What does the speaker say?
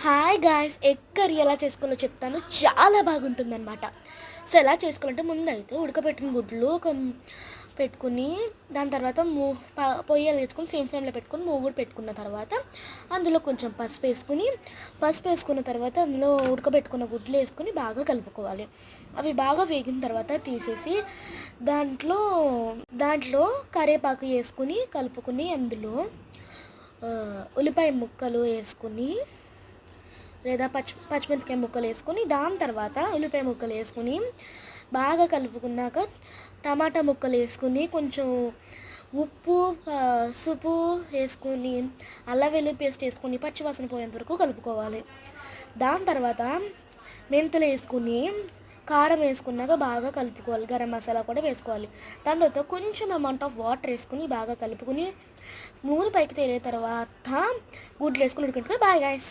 Hi guys, egg curry ఎలా చేసుకోవాలో చెప్తాను. చాలా బాగుంటుందన్నమాట. సో ఎలా చేసుకోవాలంటే ముందైతే ఉడకబెట్టిన గుడ్లు పెట్టుకుని దాని తర్వాత పొయ్యి వేసుకొని సేమ్ ఫ్లేమ్లో పెట్టుకొని మూగుడు పెట్టుకున్న తర్వాత అందులో కొంచెం పసుపు వేసుకున్న తర్వాత అందులో ఉడకబెట్టుకున్న గుడ్లు వేసుకొని బాగా కలుపుకోవాలి. అవి బాగా వేగిన తర్వాత తీసేసి దాంట్లో కరివేపాకు వేసుకుని కలుపుకుని అందులో ఉల్లిపాయ ముక్కలు వేసుకుని లేదా పచ్చిమిరపకాయ ముక్కలు వేసుకొని దాని తర్వాత ఉల్లిపాయ ముక్కలు వేసుకుని బాగా కలుపుకున్నాక టమాటా ముక్కలు వేసుకుని కొంచెం ఉప్పు పసుపు వేసుకుని అల్లం వెల్లుల్లి పేస్ట్ వేసుకుని పచ్చివాసన పోయేంత వరకు కలుపుకోవాలి. దాని తర్వాత మెంతులు వేసుకుని కారం వేసుకున్నాక బాగా కలుపుకోవాలి. గరం మసాలా కూడా వేసుకోవాలి. దాని తర్వాత కొంచెం అమౌంట్ ఆఫ్ వాటర్ వేసుకుని బాగా కలుపుకుని నూనె పైకి తేలిన తర్వాత గుడ్లు వేసుకుని ఉడుకుంటే బాయ్ గైస్.